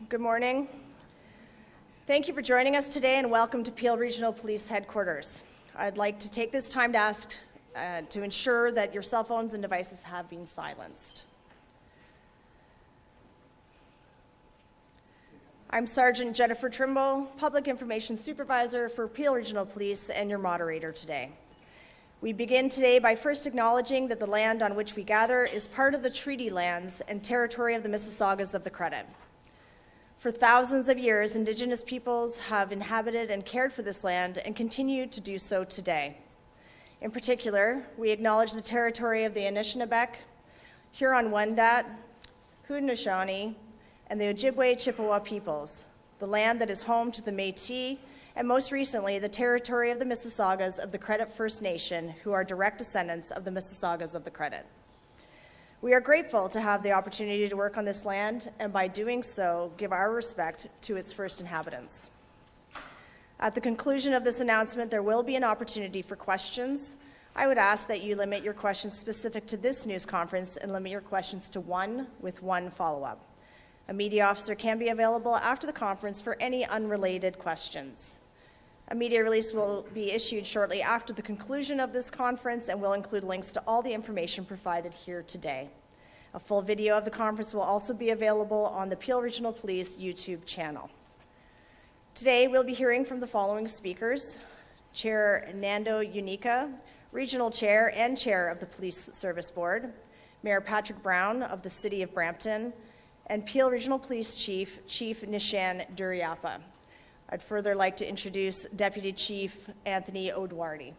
Good morning. Thank you for joining us today and welcome to Peel Regional Police Headquarters. I'd like to take this time to ask to ensure that your cell phones and devices have been silenced. I'm Sergeant Jennifer Trimble, Public Information Supervisor for Peel Regional Police and your moderator today. We begin today by first acknowledging that the land on which we gather is part of the treaty lands and territory of the Mississaugas of the Credit. For thousands of years, Indigenous peoples have inhabited and cared for this land and continue to do so today. In particular, we acknowledge the territory of the Anishinaabe, Huron-Wendat, Haudenosaunee, and the Ojibwe Chippewa peoples, the land that is home to the Métis, and most recently, the territory of the Mississaugas of the Credit First Nation, who are direct descendants of the Mississaugas of the Credit. We are grateful to have the opportunity to work on this land, and by doing so, give our respect to its first inhabitants. At the conclusion of this announcement, there will be an opportunity for questions. I would ask that you limit your questions specific to this news conference and limit your questions to one with one follow-up. A media officer can be available after the conference for any unrelated questions. A media release will be issued shortly after the conclusion of this conference and will include links to all the information provided here today. A full video of the conference will also be available on the Peel Regional Police YouTube channel. Today, we'll be hearing from the following speakers: Chair Nando Unica, Regional Chair and Chair of the Police Service Board, Mayor Patrick Brown of the City of Brampton, and Peel Regional Police Chief Nishan Duryappa. I'd further like to introduce Deputy Chief Anthony O'Dwardy.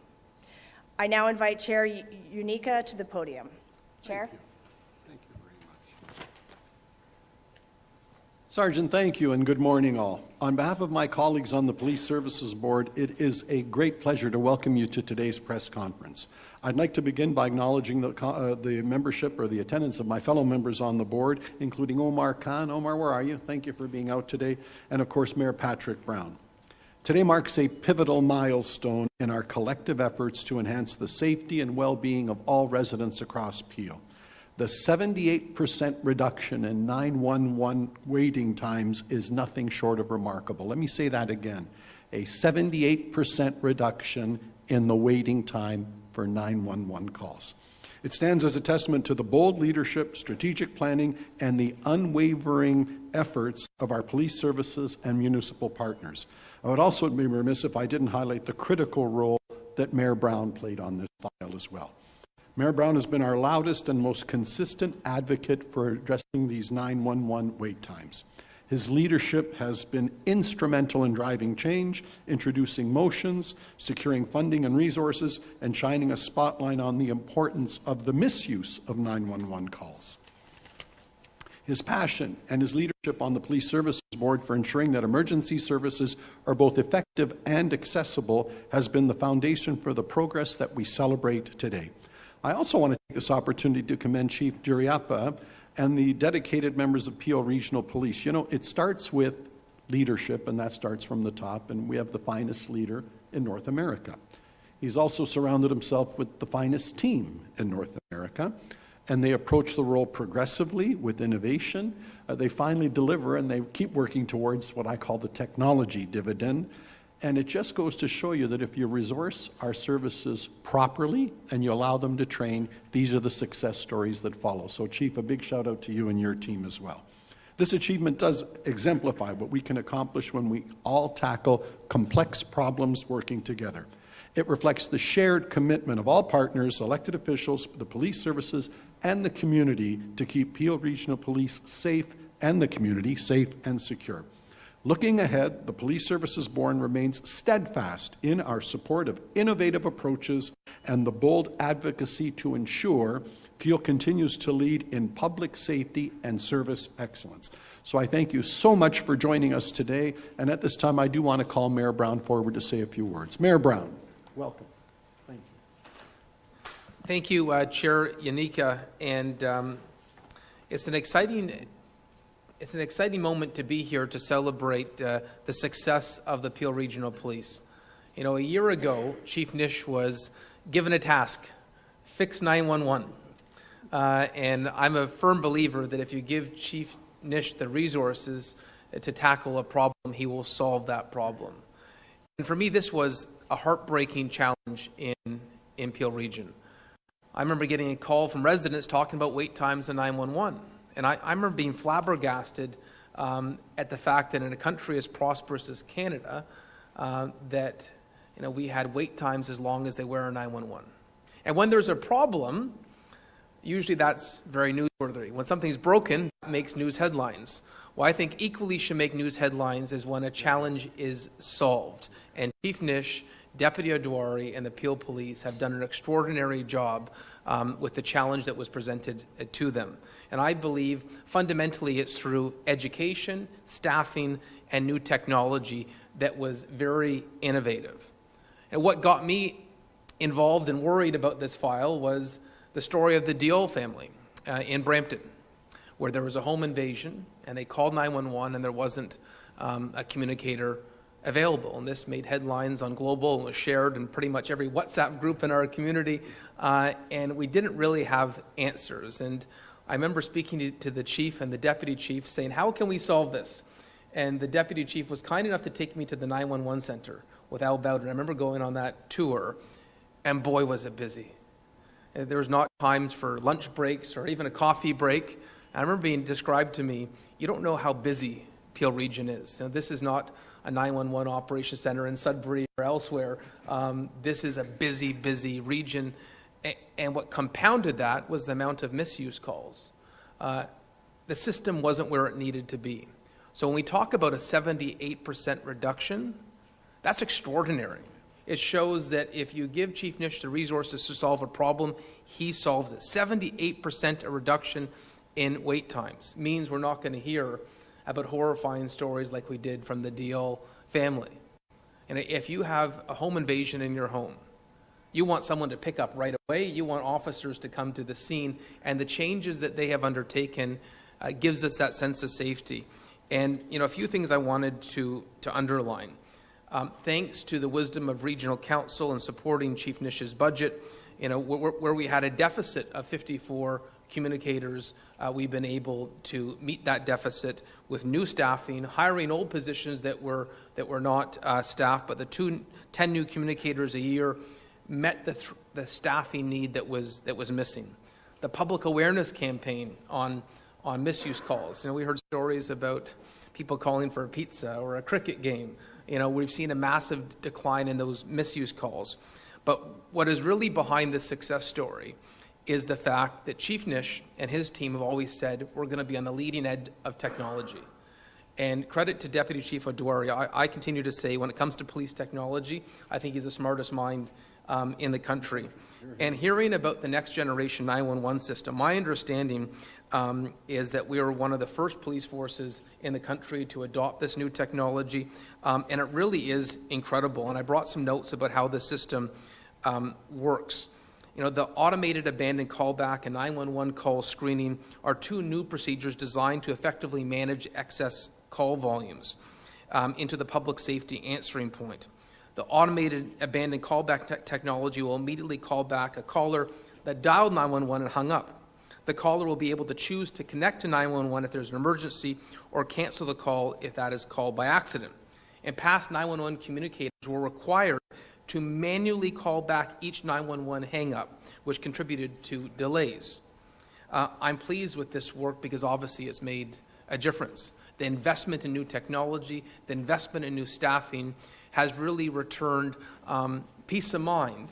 I now invite Chair Unica to the podium. Chair. Thank you very much. Sergeant, thank you and good morning all. On behalf of my colleagues on the Police Services Board, it is a great pleasure to welcome you to today's press conference. I'd like to begin by acknowledging the membership or the attendance of my fellow members on the board, including Omar Khan. Omar, where are you? Thank you for being out today. And of course, Mayor Patrick Brown. Today marks a pivotal milestone in our collective efforts to enhance the safety and well-being of all residents across Peel. The 78% reduction in 911 waiting times is nothing short of remarkable. Let me say that again. A 78% reduction in the waiting time for 911 calls. It stands as a testament to the bold leadership, strategic planning, and the unwavering efforts of our police services and municipal partners. I would also be remiss if I didn't highlight the critical role that Mayor Brown played on this file as well. Mayor Brown has been our loudest and most consistent advocate for addressing these 911 wait times. His leadership has been instrumental in driving change, introducing motions, securing funding and resources, and shining a spotlight on the importance of the misuse of 911 calls. His passion and his leadership on the Police Services Board for ensuring that emergency services are both effective and accessible has been the foundation for the progress that we celebrate today. I also want to take this opportunity to commend Chief Duryappa and the dedicated members of Peel Regional Police. You know, it starts with leadership, and that starts from the top, and we have the finest leader in North America. He's also surrounded himself with the finest team in North America, and they approach the role progressively with innovation. They finally deliver, and they keep working towards what I call the technology dividend. And it just goes to show you that if you resource our services properly and you allow them to train, these are the success stories that follow. So, Chief, a big shout out to you and your team as well. This achievement does exemplify what we can accomplish when we all tackle complex problems working together. It reflects the shared commitment of all partners, elected officials, the police services, and the community to keep Peel Regional Police safe and the community safe and secure. Looking ahead, the Police Services Board remains steadfast in our support of innovative approaches and the bold advocacy to ensure Peel continues to lead in public safety and service excellence. So I thank you so much for joining us today, and at this time I do want to call Mayor Brown forward to say a few words. Mayor Brown, welcome. Thank you. Thank you, Chair Unica, and it's an exciting moment to be here to celebrate the success of the Peel Regional Police. You know, a year ago, Chief Nish was given a task, fix 911. And I'm a firm believer that if you give Chief Nish the resources to tackle a problem, he will solve that problem. And for me, this was a heartbreaking challenge in Peel Region. I remember getting a call from residents talking about wait times in 911. And I remember being flabbergasted at the fact that in a country as prosperous as Canada, that we had wait times as long as they were in 911. And when there's a problem, usually that's very newsworthy. When something's broken, it makes news headlines. Well, I think equally should make news headlines is when a challenge is solved. And Chief Nish, Deputy O'Dwyer, and the Peel Police have done an extraordinary job with the challenge that was presented to them. And I believe fundamentally it's through education, staffing, and new technology that was very innovative. And what got me involved and worried about this file was the story of the Diol family in Brampton, where there was a home invasion, and they called 911, and there wasn't a communicator available. And this made headlines on Global and was shared in pretty much every WhatsApp group in our community, and we didn't really have answers. And I remember speaking to the chief and the deputy chief saying, how can we solve this? And the deputy chief was kind enough to take me to the 911 center with Al Bowden. I remember going on that tour, and boy, was it busy. There was not times for lunch breaks or even a coffee break. I remember being described to me, you don't know how busy Peel Region is. This is not a 911 operations center in Sudbury or elsewhere. This is a busy, busy region. And what compounded that was the amount of misuse calls. The system wasn't where it needed to be. So when we talk about a 78% reduction, that's extraordinary. It shows that if you give Chief Nish the resources to solve a problem, he solves it. 78% a reduction in wait times means we're not going to hear about horrifying stories like we did from the Diol family. And if you have a home invasion in your home, you want someone to pick up right away. You want officers to come to the scene. And the changes that they have undertaken gives us that sense of safety. And, a few things I wanted to underline. Thanks to the wisdom of Regional Council in supporting Chief Nish's budget, where we had a deficit of 54 communicators, we've been able to meet that deficit with new staffing, hiring old positions that were not staffed, but the 10 new communicators a year met the staffing need that was missing. The public awareness campaign on misuse calls. We heard stories about people calling for a pizza or a cricket game. We've seen a massive decline in those misuse calls. But what is really behind this success story is the fact that Chief Nish and his team have always said we're going to be on the leading edge of technology. And credit to Deputy Chief O'Dwyer. I continue to say when it comes to police technology, I think he's the smartest mind in the country. And hearing about the next generation 911 system, my understanding is that we are one of the first police forces in the country to adopt this new technology, and it really is incredible. And I brought some notes about how the system works. The automated abandoned callback and 911 call screening are two new procedures designed to effectively manage excess call volumes into the public safety answering point. The automated abandoned callback technology will immediately call back a caller that dialed 911 and hung up. The caller will be able to choose to connect to 911 if there's an emergency or cancel the call if that is called by accident. And past 911 communicators were required to manually call back each 911 hang-up, which contributed to delays. I'm pleased with this work because obviously it's made a difference. The investment in new technology, the investment in new staffing has really returned peace of mind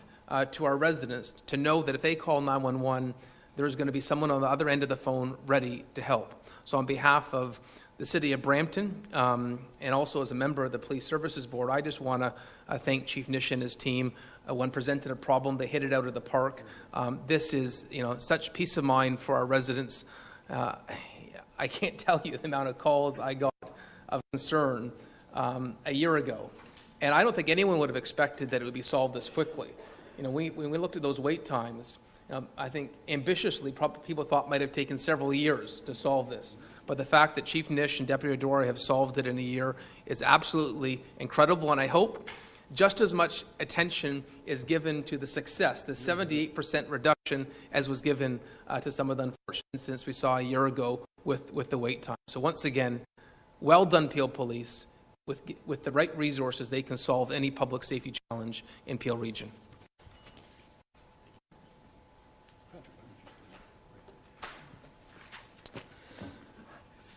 to our residents to know that if they call 911, there's going to be someone on the other end of the phone ready to help. So on behalf of the City of Brampton and also as a member of the Police Services Board, I just want to thank Chief Nish and his team. When presented a problem, they hit it out of the park. This is such peace of mind for our residents. I can't tell you the amount of calls I got of concern a year ago. And I don't think anyone would have expected that it would be solved this quickly. When we looked at those wait times, I think ambitiously people thought might have taken several years to solve this. But the fact that Chief Nish and Deputy O'Dwyer have solved it in a year is absolutely incredible. And I hope just as much attention is given to the success, the 78% reduction, as was given to some of the unfortunate incidents we saw a year ago with the wait time. So once again, Well done, Peel Police. With the right resources, they can solve any public safety challenge in Peel Region.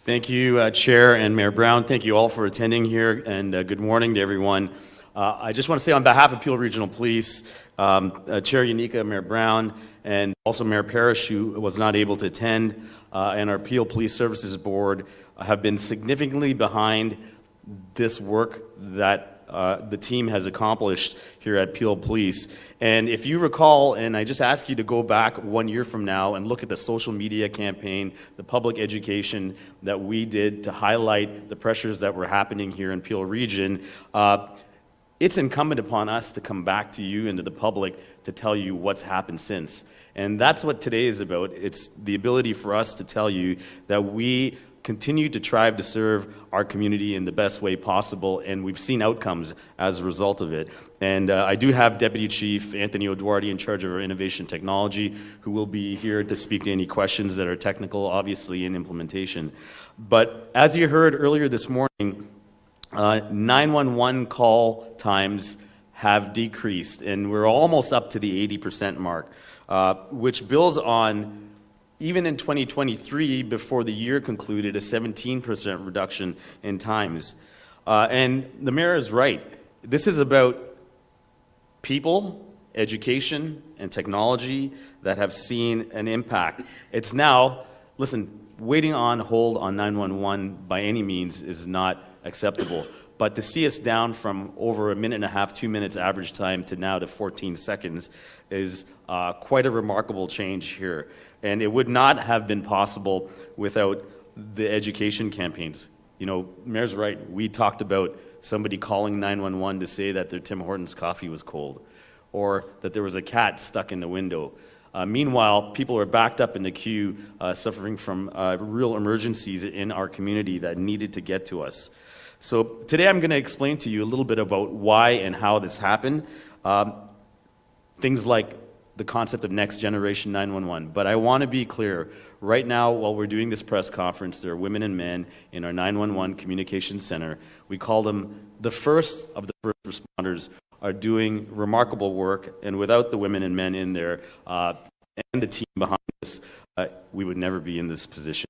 Thank you, Chair and Mayor Brown. Thank you all for attending here, and good morning to everyone. I just want to say on behalf of Peel Regional Police, Chair Yanika, Mayor Brown, and also Mayor Parrish, who was not able to attend, and our Peel Police Services Board have been significantly behind this work that the team has accomplished here at Peel Police. And if you recall, and I just ask you to go back 1 year from now and look at the social media campaign, the public education that we did to highlight the pressures that were happening here in Peel Region, it's incumbent upon us to come back to you and to the public to tell you what's happened since. And that's what today is about. It's the ability for us to tell you that we continue to try to serve our community in the best way possible, and we've seen outcomes as a result of it. And I do have Deputy Chief Anthony O'Duarty in charge of our innovation technology, who will be here to speak to any questions that are technical, obviously, in implementation. But as you heard earlier this morning, 911 call times have decreased, and we're almost up to the 80% mark, which builds on, even in 2023, before the year concluded, a 17% reduction in times. And the mayor is right. This is about people, education, and technology that have seen an impact. It's now, listen, waiting on hold on 911 by any means is not acceptable. But to see us down from over 1.5 minutes, 2 minutes average time to now to 14 seconds is quite a remarkable change here. And it would not have been possible without the education campaigns. You know, Mayor's right. We talked about somebody calling 911 to say that their Tim Hortons coffee was cold, or that there was a cat stuck in the window. Meanwhile, people are backed up in the queue, suffering from real emergencies in our community that needed to get to us. So today I'm going to explain to you a little bit about why and how this happened. Things like the concept of next generation 911. But I want to be clear, right now while we're doing this press conference, there are women and men in our 911 communications center. We call them the first of the first responders, are doing remarkable work, and without the women and men in there and the team behind us, we would never be in this position.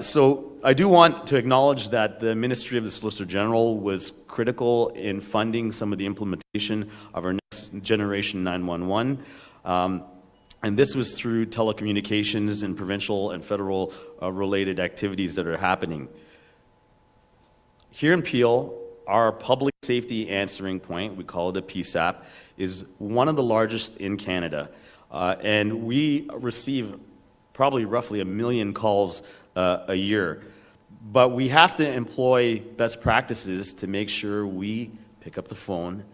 So I do want to acknowledge that the Ministry of the Solicitor General was critical in funding some of the implementation of our next generation 911. And this was through telecommunications and provincial and federal related activities that are happening. Here in Peel, our public safety answering point, we call it a PSAP, is one of the largest in Canada. And we receive probably roughly 1 million calls a year. But we have to employ best practices to make sure we pick up the phone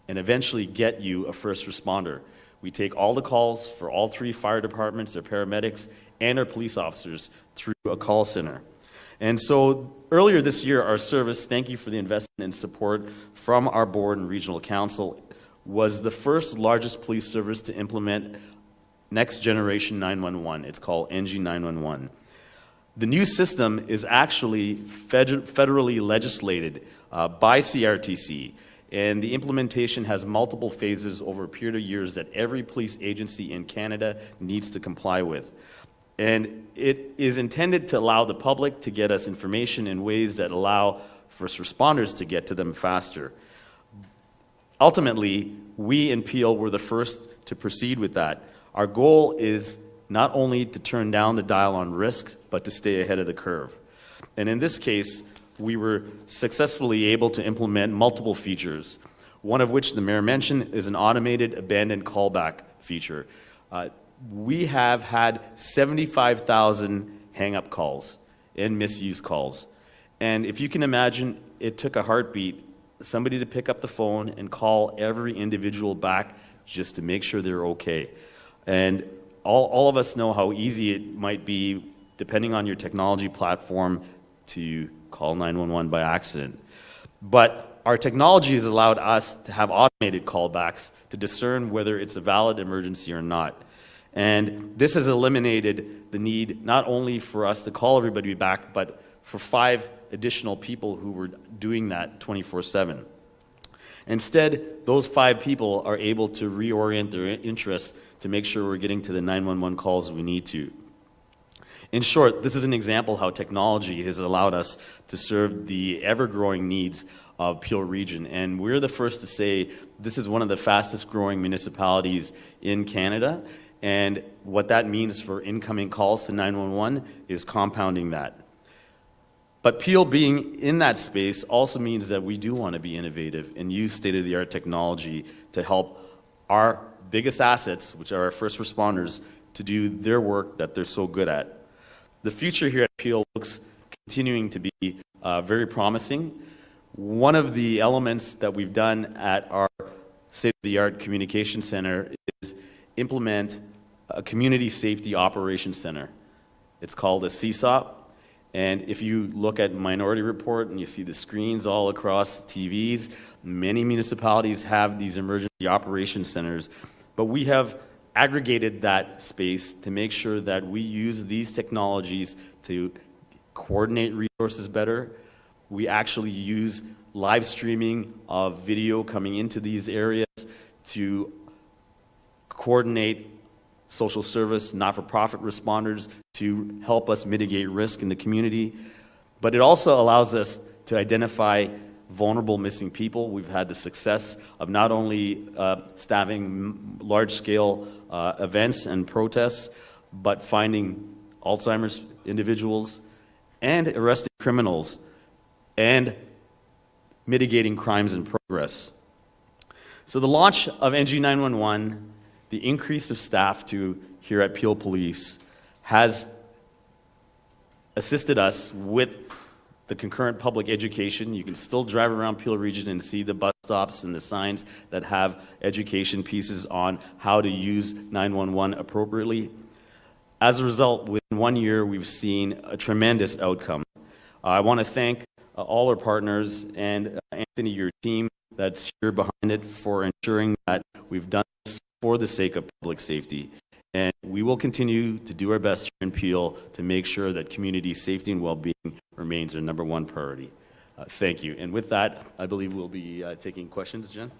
and eventually get you a first responder. We take all the calls for all 3 fire departments, their paramedics, and our police officers through a call center. And so earlier this year, our service, thank you for the investment and support from our board and regional council, was the first largest police service to implement Next Generation 911. It's called NG 911. The new system is actually federally legislated by CRTC, and the implementation has multiple phases over a period of years that every police agency in Canada needs to comply with. And it is intended to allow the public to get us information in ways that allow first responders to get to them faster. Ultimately, we in Peel were the first to proceed with that. Our goal is not only to turn down the dial on risk, but to stay ahead of the curve. And in this case, we were successfully able to implement multiple features, one of which the mayor mentioned is an automated abandoned callback feature. We have had 75,000 hang-up calls and misuse calls. And if you can imagine, it took a heartbeat, somebody to pick up the phone and call every individual back just to make sure they're okay. And all of us know how easy it might be, depending on your technology platform, to call 911 by accident. But our technology has allowed us to have automated callbacks to discern whether it's a valid emergency or not. And this has eliminated the need not only for us to call everybody back, but for 5 additional people who were doing that 24/7. Instead, those 5 people are able to reorient their interests to make sure we're getting to the 911 calls we need to. In short, this is an example how technology has allowed us to serve the ever-growing needs of Peel Region. And we're the first to say this is one of the fastest-growing municipalities in Canada. And what that means for incoming calls to 911 is compounding that. But Peel being in that space also means that we do want to be innovative and use state-of-the-art technology to help our biggest assets, which are our first responders, to do their work that they're so good at. The future here at Peel looks continuing to be very promising. One of the elements that we've done at our state-of-the-art communication center is implement a community safety operations center. It's called a CSOP. And if you look at Minority Report and you see the screens all across TVs, many municipalities have these emergency operations centers. But we have aggregated that space to make sure that we use these technologies to coordinate resources better. We actually use live streaming of video coming into these areas to coordinate social service, not-for-profit responders to help us mitigate risk in the community. But it also allows us to identify vulnerable missing people. We've had the success of not only staffing large-scale events and protests, but finding Alzheimer's individuals and arresting criminals and mitigating crimes in progress. So the launch of NG 911, the increase of staff here at Peel Police has assisted us with the concurrent public education. You can still drive around Peel Region and see the bus stops and the signs that have education pieces on how to use 911 appropriately. As a result, within 1 year, we've seen a tremendous outcome. I want to thank all our partners and Anthony, your team that's here behind it, for ensuring that we've done this for the sake of public safety. And we will continue to do our best here in Peel to make sure that community safety and well-being remains our #1 priority. Thank you. And with that, I believe we'll be taking questions. Jen?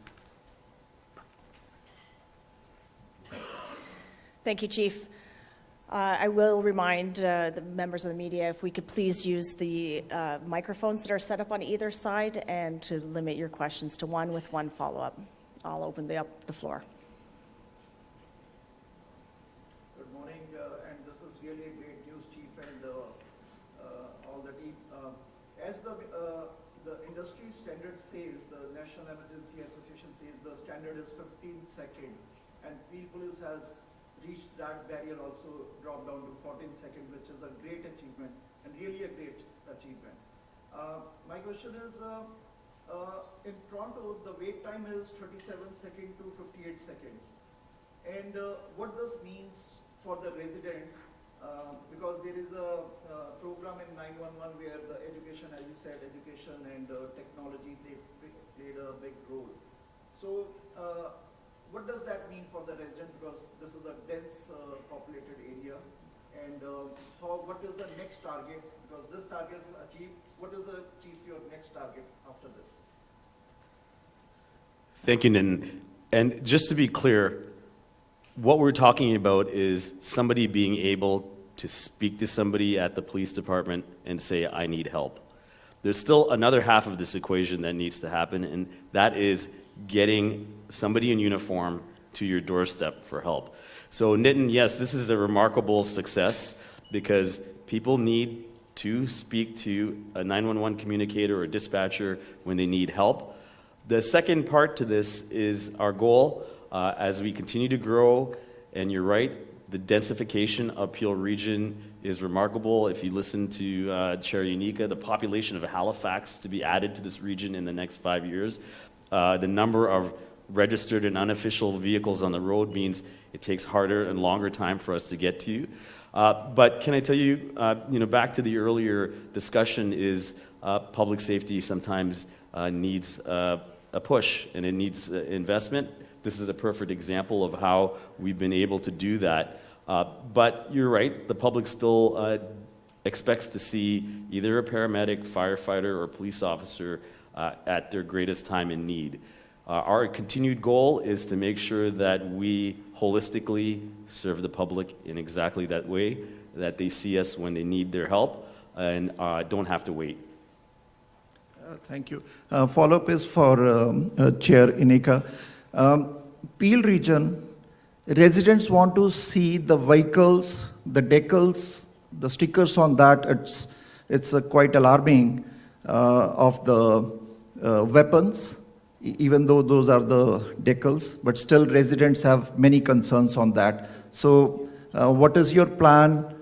Thank you, Chief. I will remind the members of the media if we could please use the microphones that are set up on either side and to limit your questions to one with one follow-up. I'll open up the floor. Good morning, and this is really great news, Chief, and all the team. As the industry standard says, the National Emergency Association says the standard is 15 seconds, and Peel Police has reached that barrier, also dropped down to 14 seconds, which is a great achievement and really a great achievement. My question is, in Toronto, the wait time is 37 seconds to 58 seconds. And what this means for the residents, because there is a program in 911 where the education, as you said, education and technology, they played a big role. So what does that mean for the resident? Because this is a dense populated area. And what is the next target? Because this target is achieved. What is the, Chief, your next target after this? Thank you, Nitin. And just to be clear, what we're talking about is somebody being able to speak to somebody at the police department and say, I need help. There's still another half of this equation that needs to happen, and that is getting somebody in uniform to your doorstep for help. So Nitin, yes, this is a remarkable success because people need to speak to a 911 communicator or a dispatcher when they need help. The second part to this is our goal as we continue to grow, and you're right, the densification of Peel Region is remarkable. If you listen to Chair Unica, the population of Halifax to be added to this region in the next 5 years, the number of registered and unofficial vehicles on the road means it takes harder and longer time for us to get to you. But can I tell you, back to the earlier discussion is public safety sometimes needs a push and it needs investment. This is a perfect example of how we've been able to do that. But you're right, the public still expects to see either a paramedic, firefighter, or police officer at their greatest time in need. Our continued goal is to make sure that we holistically serve the public in exactly that way, that they see us when they need their help and don't have to wait. Thank you. Follow-up is for Chair Inika. Peel region, residents want to see the vehicles, the decals, the stickers on that. It's quite alarming of the weapons, even though those are the decals, but still residents have many concerns on that. So what is your plan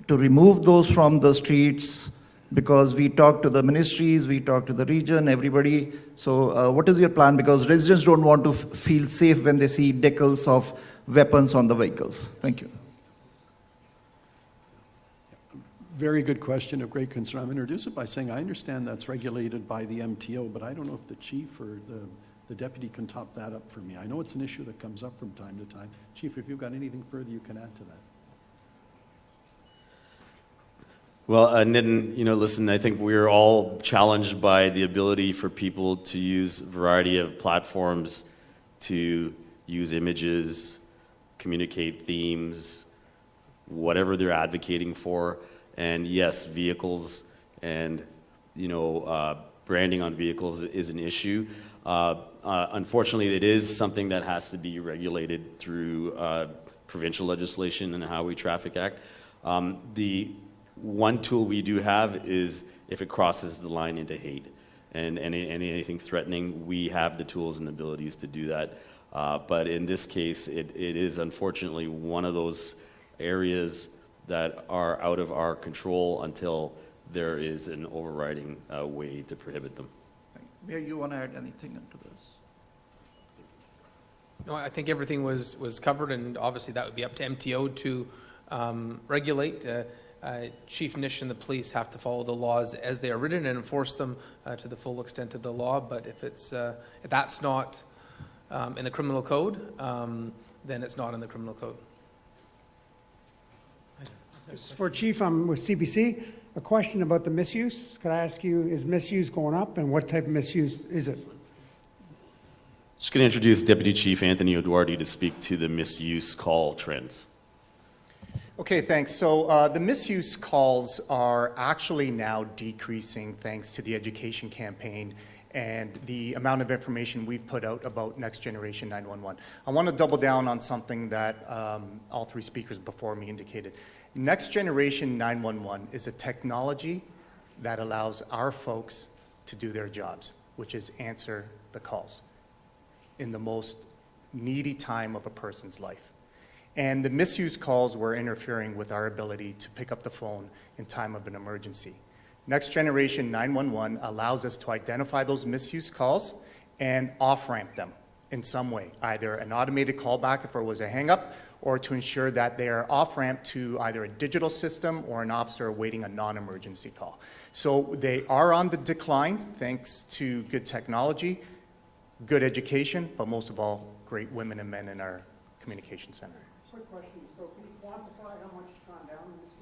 to remove those from the streets? Because we talk to the ministries, we talk to the region, everybody. So what is your plan? Because residents don't want to feel safe when they see decals of weapons on the vehicles. Thank you. Very good question, of great concern. I'm going to introduce it by saying I understand that's regulated by the MTO, but I don't know if the chief or the deputy can top that up for me. I know it's an issue that comes up from time to time. Chief, if you've got anything further you can add to that. Well, Nitin, listen, I think we're all challenged by the ability for people to use a variety of platforms to use images, communicate themes, whatever they're advocating for. And yes, vehicles and, branding on vehicles is an issue. Unfortunately, it is something that has to be regulated through provincial legislation and Highway Traffic Act. The one tool we do have is if it crosses the line into hate and anything threatening, we have the tools and abilities to do that. But in this case, it is unfortunately one of those areas that are out of our control until there is an overriding way to prohibit them. Mayor, you want to add anything into this? No, I think everything was covered, and obviously that would be up to MTO to regulate. Chief Nish and the police have to follow the laws as they are written and enforce them to the full extent of the law. But if that's not in the criminal code, then it's not in the criminal code. For Chief, I'm with CBC. A question about the misuse. Could I ask you, is misuse going up, and what type of misuse is it? Just going to introduce Deputy Chief Anthony O'Doherty to speak to the misuse call trends. Okay, thanks. So the misuse calls are actually now decreasing thanks to the education campaign and the amount of information we've put out about Next Generation 911. I want to double down on something that all three speakers before me indicated. Next Generation 911 is a technology that allows our folks to do their jobs, which is answer the calls in the most needy time of a person's life. And the misuse calls were interfering with our ability to pick up the phone in time of an emergency. Next Generation 911 allows us to identify those misuse calls and off-ramp them in some way, either an automated callback if there was a hang-up, or to ensure that they are off-ramp to either a digital system or an officer awaiting a non-emergency call. So they are on the decline thanks to good technology, good education, but most of all, great women and men in our communication center. Quick question. So can you quantify how much it's gone down in this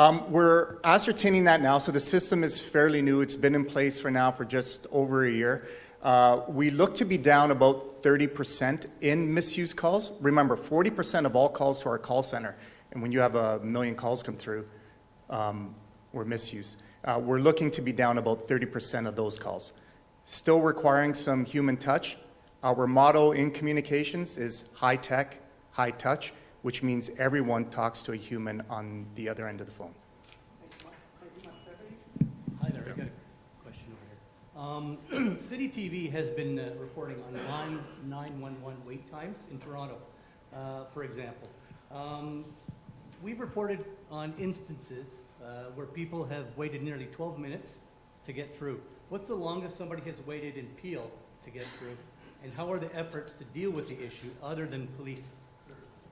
system? We're ascertaining that now. So the system is fairly new. It's been in place for just over a year. We look to be down about 30% in misuse calls. Remember, 40% of all calls to our call center, and when you have 1 million calls come through, were misuse. We're looking to be down about 30% of those calls. Still requiring some human touch. Our motto in communications is high tech, high touch, which means everyone talks to a human on the other end of the phone. Hi there, I got a question over here. City TV has been reporting on 911 wait times in Toronto, for example. We've reported on instances where people have waited nearly 12 minutes to get through. What's the longest somebody has waited in Peel to get through? And how are the efforts to deal with the issue other than police services?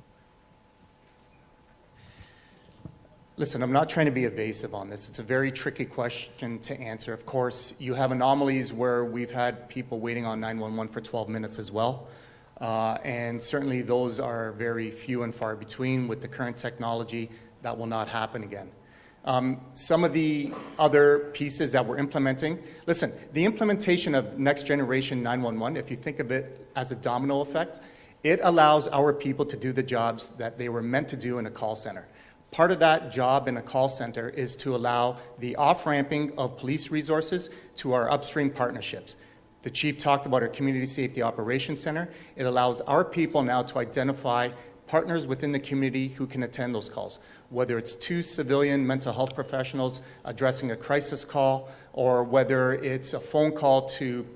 Listen, I'm not trying to be evasive on this. It's a very tricky question to answer. Of course, you have anomalies where we've had people waiting on 911 for 12 minutes as well. And certainly those are very few and far between. With the current technology, that will not happen again. Some of the other pieces that we're implementing, listen, the implementation of Next Generation 911, if you think of it as a domino effect, it allows our people to do the jobs that they were meant to do in a call center. Part of that job in a call center is to allow the off-ramping of police resources to our upstream partnerships. The chief talked about our Community Safety Operations Center. It allows our people now to identify partners within the community who can attend those calls, whether it's two civilian mental health professionals addressing a crisis call, or whether it's a phone call to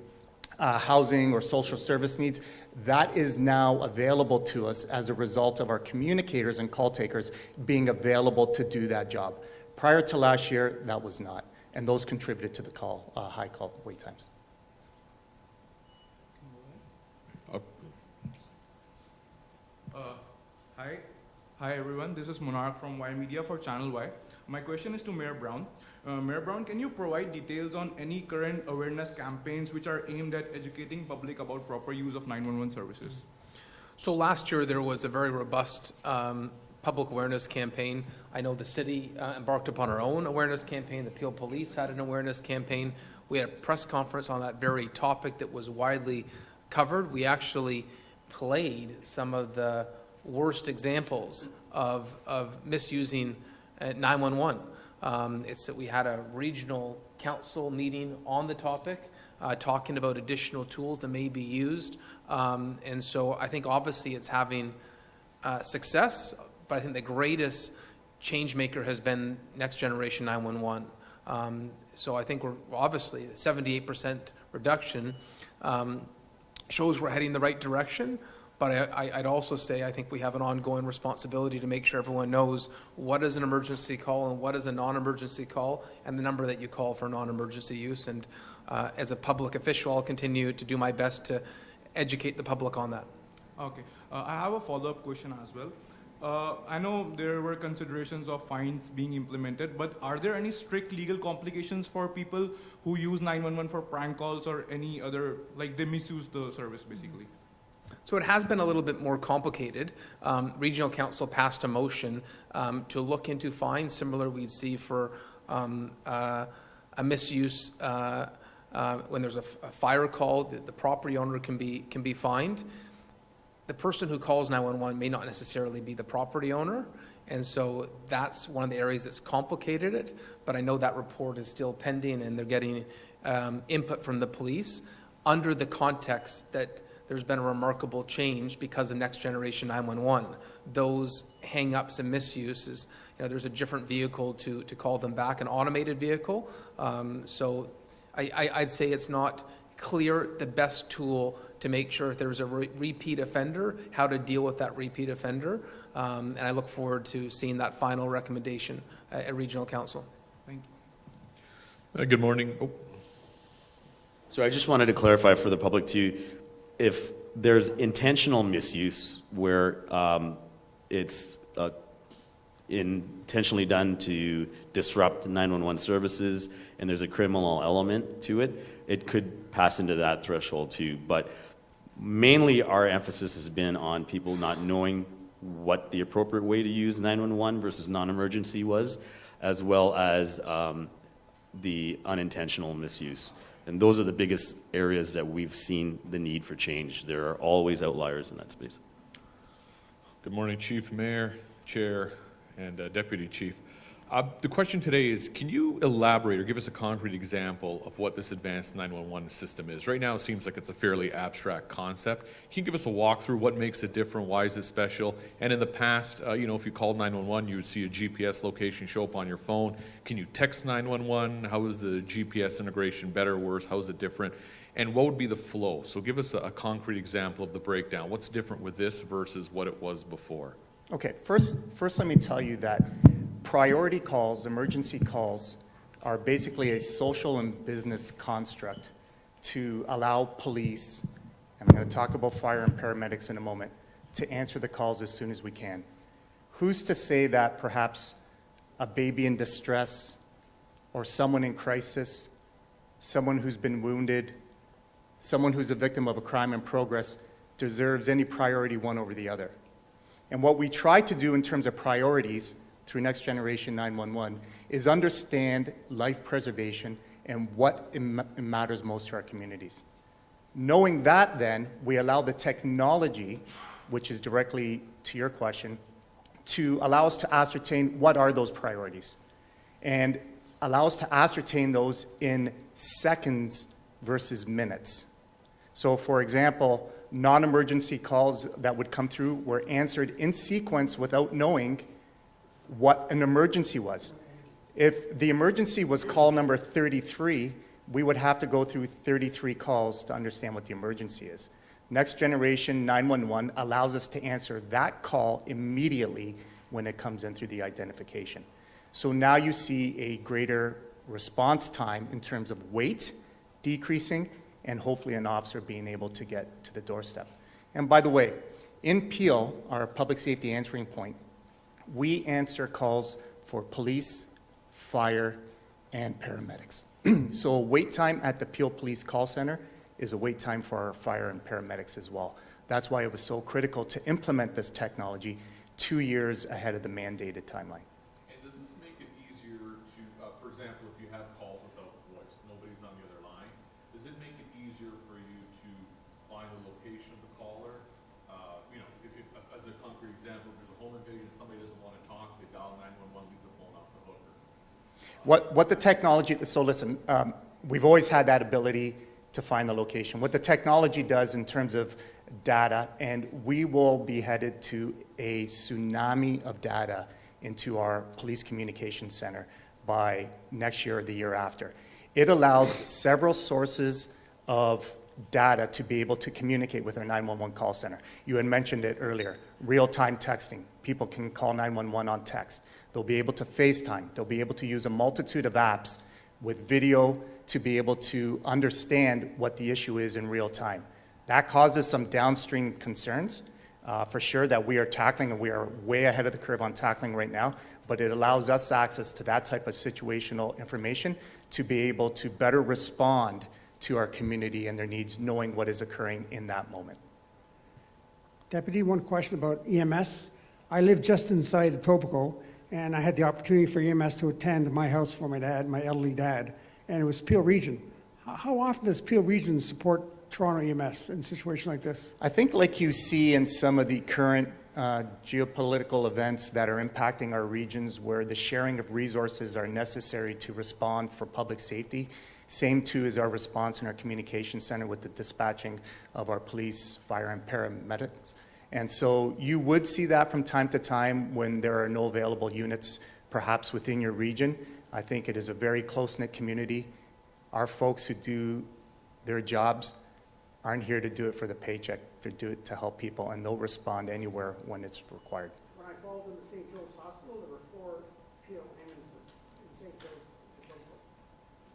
housing or social service needs. That is now available to us as a result of our communicators and call takers being available to do that job. Prior to last year, that was not, and those contributed to the high call wait times. Hi everyone, this is Monarch from Y Media for Channel Y. My question is to Mayor Brown. Mayor Brown, can you provide details on any current awareness campaigns which are aimed at educating public about proper use of 911 services? So last year, there was a very robust public awareness campaign. I know the city embarked upon our own awareness campaign. The Peel Police had an awareness campaign. We had a press conference on that very topic that was widely covered. We actually played some of the worst examples of misusing 911. It's that we had a regional council meeting on the topic, talking about additional tools that may be used. And so I think obviously it's having success, but I think the greatest change maker has been Next Generation 911. So I think we're obviously 78% reduction shows we're heading the right direction. But I'd also say I think we have an ongoing responsibility to make sure everyone knows what is an emergency call and what is a non-emergency call, and the number that you call for non-emergency use. And as a public official, I'll continue to do my best to educate the public on that. Okay, I have a follow-up question as well. I know there were considerations of fines being implemented, but are there any strict legal complications for people who use 911 for prank calls or any other, like they misuse the service basically? So it has been a little bit more complicated. Regional Council passed a motion to look into fines similar we'd see for a misuse when there's a fire call. The property owner can be fined. The person who calls 911 may not necessarily be the property owner, and so that's one of the areas that's complicated it. But I know that report is still pending, and they're getting input from the police under the context that there's been a remarkable change because of Next Generation 911. Those hang-ups and misuses, there's a different vehicle to call them back, an automated vehicle. So I'd say it's not clear the best tool to make sure if there's a repeat offender, how to deal with that repeat offender. And I look forward to seeing that final recommendation at Regional Council. Thank you. Good morning. So I just wanted to clarify for the public too, if there's intentional misuse where it's intentionally done to disrupt 911 services and there's a criminal element to it, it could pass into that threshold too. But mainly our emphasis has been on people not knowing what the appropriate way to use 911 versus non-emergency was, as well as the unintentional misuse. And those are the biggest areas that we've seen the need for change. There are always outliers in that space. Good morning, Chief, Mayor, Chair, and Deputy Chief. The question today is, can you elaborate or give us a concrete example of what this advanced 911 system is? Right now it seems like it's a fairly abstract concept. Can you give us a walkthrough? What makes it different? Why is it special? And in the past, if you called 911, you would see a GPS location show up on your phone. Can you text 911? How is the GPS integration better or worse? How is it different? And what would be the flow? So give us a concrete example of the breakdown. What's different with this versus what it was before? Okay, first let me tell you that priority calls, emergency calls, are basically a social and business construct to allow police, I'm going to talk about fire and paramedics in a moment, to answer the calls as soon as we can. Who's to say that perhaps a baby in distress or someone in crisis, someone who's been wounded, someone who's a victim of a crime in progress deserves any priority one over the other? And what we try to do in terms of priorities, through Next Generation 911 is understand life preservation and what matters most to our communities. Knowing that, then, we allow the technology, which is directly to your question, to allow us to ascertain what are those priorities and allow us to ascertain those in seconds versus minutes. So, for example, non-emergency calls that would come through were answered in sequence without knowing what an emergency was. If the emergency was call number 33, we would have to go through 33 calls to understand what the emergency is. Next Generation 911 allows us to answer that call immediately when it comes in through the identification. So now you see a greater response time in terms of wait decreasing and hopefully an officer being able to get to the doorstep. And by the way, in Peel, our public safety answering point, we answer calls for police, fire, and paramedics. So a wait time at the Peel Police Call Center is a wait time for our fire and paramedics as well. That's why it was so critical to implement this technology 2 years ahead of the mandated timeline. And does this make it easier to, for example, if you have calls without voice, nobody's on the other line, does it make it easier for you to find the location of the caller? If, as a concrete example, if there's a home invasion, somebody doesn't want to talk, they dial 911, leave the phone off the hook. What the technology, so listen, we've always had that ability to find the location. What the technology does in terms of data, and we will be headed to a tsunami of data into our police communication center by next year or the year after. It allows several sources of data to be able to communicate with our 911 call center. You had mentioned it earlier, real-time texting. People can call 911 on text. They'll be able to FaceTime. They'll be able to use a multitude of apps with video to be able to understand what the issue is in real time. That causes some downstream concerns, for sure, that we are tackling, and we are way ahead of the curve on tackling right now, but it allows us access to that type of situational information to be able to better respond to our community and their needs, knowing what is occurring in that moment. Deputy, one question about EMS. I live just inside Etobicoke, and I had the opportunity for EMS to attend my house for my dad, my elderly dad, and it was Peel Region. How often does Peel Region support Toronto EMS in a situation like this? I think like you see in some of the current geopolitical events that are impacting our regions where the sharing of resources are necessary to respond for public safety, same too is our response in our communication center with the dispatching of our police, fire, and paramedics. And so you would see that from time to time when there are no available units perhaps within your region. I think it is a very close-knit community. Our folks who do their jobs aren't here to do it for the paycheck, to do it to help people, and they'll respond anywhere when it's required. When I called in the St. Joe's Hospital, there were 4 Peel ambulances in St. Joe's.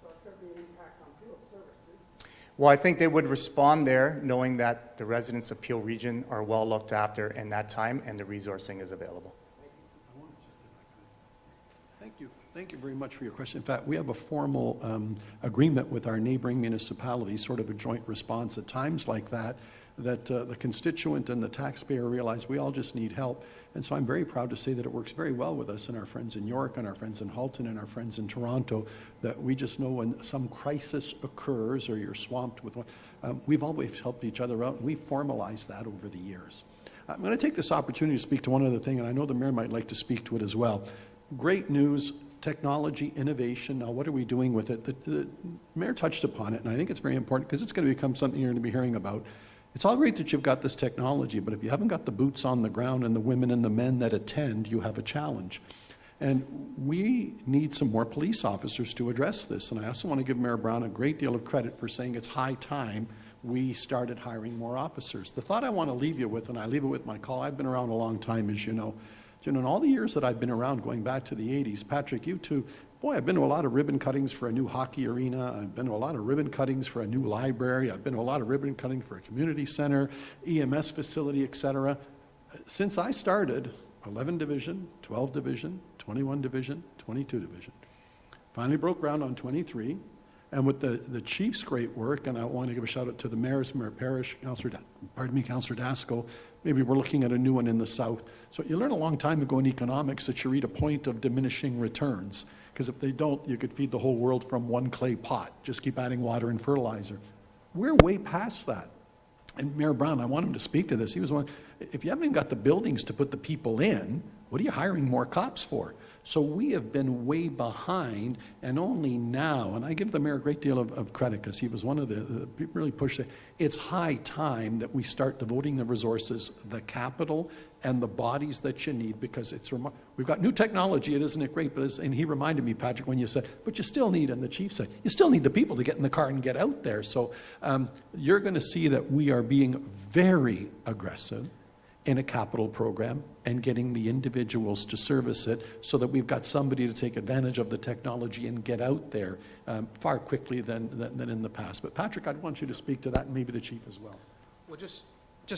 So it's going to be an impact on Peel service too. Well, I think they would respond there knowing that the residents of Peel Region are well looked after in that time and the resourcing is available. Thank you. Thank you very much for your question. In fact, we have a formal agreement with our neighboring municipalities, sort of a joint response at times like that, that the constituent and the taxpayer realize we all just need help. And so I'm very proud to say that it works very well with us and our friends in York and our friends in Halton and our friends in Toronto, that we just know when some crisis occurs or you're swamped with one, we've always helped each other out, and we've formalized that over the years. I'm going to take this opportunity to speak to one other thing, and I know the mayor might like to speak to it as well. Great news. Technology, innovation, now what are we doing with it? The mayor touched upon it, and I think it's very important because it's going to become something you're going to be hearing about. It's all great that you've got this technology, but if you haven't got the boots on the ground and the women and the men that attend, you have a challenge. And we need some more police officers to address this, and I also want to give Mayor Brown a great deal of credit for saying it's high time we started hiring more officers. The thought I want to leave you with, and I leave it with my call, I've been around a long time, as you know. In all the years that I've been around, going back to the 80s, Patrick, you too, boy, I've been to a lot of ribbon cuttings for a new hockey arena. I've been to a lot of ribbon cuttings for a new library. I've been to a lot of ribbon cutting for a community center, EMS facility, etc. Since I started, 11 division, 12 division, 21 division, 22 division. Finally broke ground on 23. And with the chief's great work, and I want to give a shout out to the mayors, Mayor Parrish, Councillor Dasco, maybe we're looking at a new one in the south. So you learn a long time ago in economics that you reach a point of diminishing returns, because if they don't, you could feed the whole world from one clay pot, just keep adding water and fertilizer. We're way past that. And Mayor Brown, I want him to speak to this. He was one, if you haven't even got the buildings to put the people in, what are you hiring more cops for? So we have been way behind, and only now, and I give the mayor a great deal of credit because he was one of the people really pushed it. It's high time that we start devoting the resources, the capital, and the bodies that you need, because it's we've got new technology, isn't it great? But and he reminded me, Patrick, when you said, but you still need, and the chief said, you still need the people to get in the car and get out there. So you're going to see that we are being very aggressive in a capital program and getting the individuals to service it so that we've got somebody to take advantage of the technology and get out there far quickly than in the past. But Patrick, I'd want you to speak to that, and maybe the chief as well. Well, just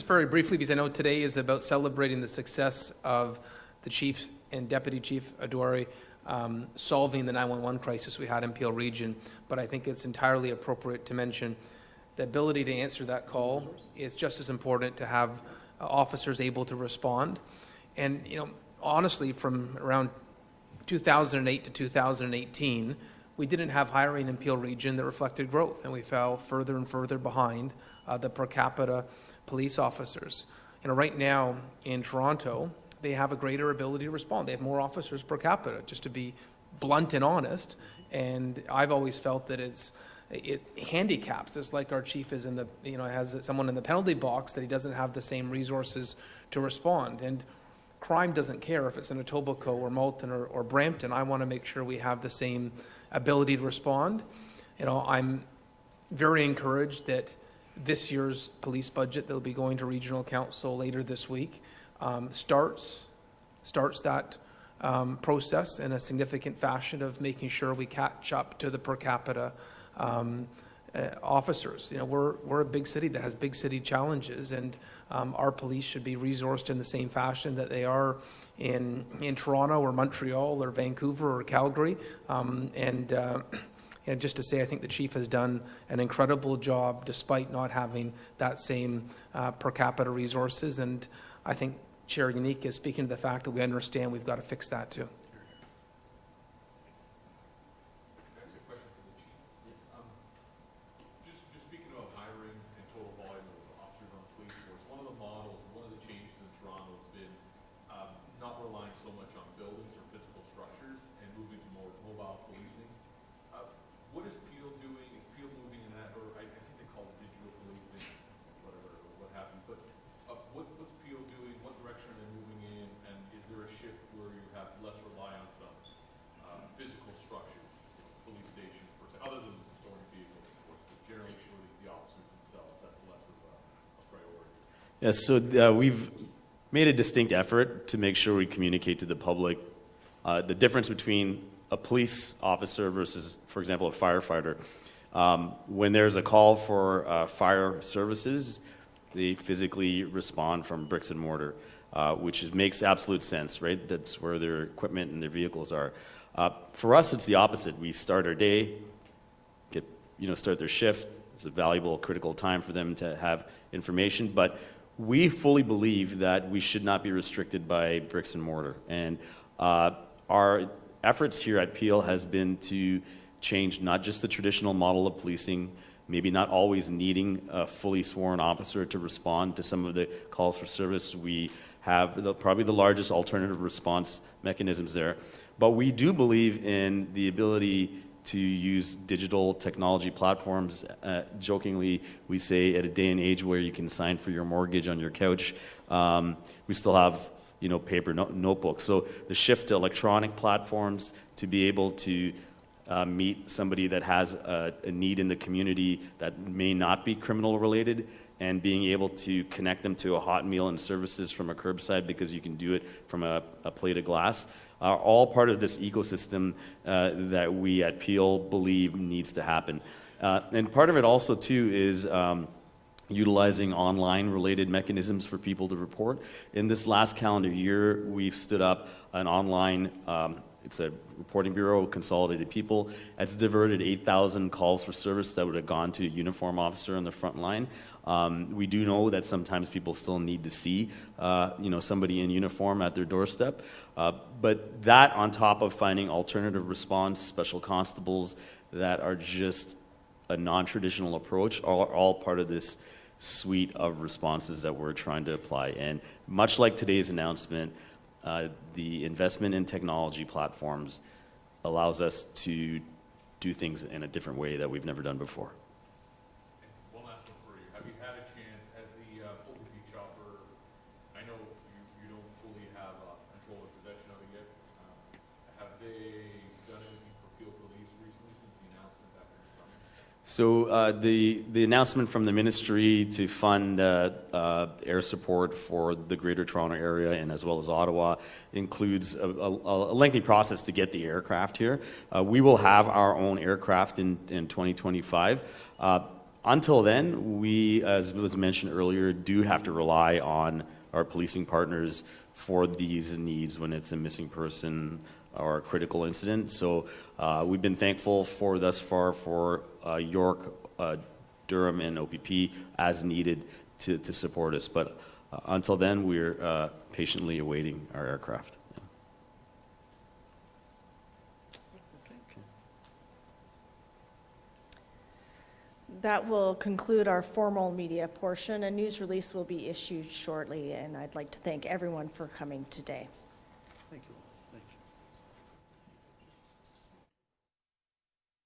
very briefly, because I know today is about celebrating the success of the chief and deputy chief Adwari solving the 911 crisis we had in Peel Region, but I think it's entirely appropriate to mention the ability to answer that call is just as important to have officers able to respond. And, you know, honestly, from around 2008 to 2018, we didn't have hiring in Peel Region that reflected growth, and we fell further and further behind the per capita police officers. You know, right now in Toronto, they have a greater ability to respond. They have more officers per capita, just to be blunt and honest. And I've always felt that it handicaps us, like our chief is in the, you know, has someone in the penalty box, that he doesn't have the same resources to respond. And crime doesn't care if it's in Etobicoke or Moulton or Brampton. I want to make sure we have the same ability to respond. You know, I'm very encouraged that this year's police budget that will be going to regional council later this week starts that process in a significant fashion of making sure we catch up to the per capita officers. You know, we're a big city that has big city challenges, and our police should be resourced in the same fashion that they are in Toronto or Montreal or Vancouver or Calgary. And just to say, I think the chief has done an incredible job despite not having that same per capita resources. And I think Chair Unique is speaking to the fact that we understand we've got to fix that too. Yes, so we've made a distinct effort to make sure we communicate to the public the difference between a police officer versus, for example, a firefighter. When there's a call for fire services, they physically respond from bricks and mortar, which makes absolute sense, right? That's where their equipment and their vehicles are. For us, it's the opposite. We start our day, start their shift. It's a valuable, critical time for them to have information, but we fully believe that we should not be restricted by bricks and mortar. And our efforts here at Peel has been to change not just the traditional model of policing, maybe not always needing a fully sworn officer to respond to some of the calls for service. We have probably the largest alternative response mechanisms there. But we do believe in the ability to use digital technology platforms. Jokingly, we say at a day and age where you can sign for your mortgage on your couch, we still have paper notebooks. So the shift to electronic platforms to be able to meet somebody that has a need in the community that may not be criminal related, and being able to connect them to a hot meal and services from a curbside because you can do it from a plate of glass, are all part of this ecosystem that we at Peel believe needs to happen. And part of it also, too, is utilizing online-related mechanisms for people to report. In this last calendar year, we've stood up an online It's a reporting bureau, consolidated people. It's diverted 8,000 calls for service that would have gone to a uniform officer on the front line. We do know that sometimes people still need to see, somebody in uniform at their doorstep. But that, on top of finding alternative response, special constables that are just a non-traditional approach, are all part of this suite of responses that we're trying to apply. And much like today's announcement, the investment in technology platforms allows us to do things in a different way that we've never done before. One last one for you. Have you had a chance, as the OPP chopper, I know you don't fully have control or possession of it yet, have they done anything for Peel Police recently since the announcement back in the summer? So the announcement from the ministry to fund air support for the Greater Toronto Area and as well as Ottawa includes a lengthy process to get the aircraft here. We will have our own aircraft in 2025. Until then, we, as was mentioned earlier, do have to rely on our policing partners for these needs when it's a missing person or a critical incident. So we've been thankful for thus far for York, Durham, and OPP as needed to support us. But until then, we're patiently awaiting our aircraft. That will conclude our formal media portion. A news release will be issued shortly, and I'd like to thank everyone for coming today.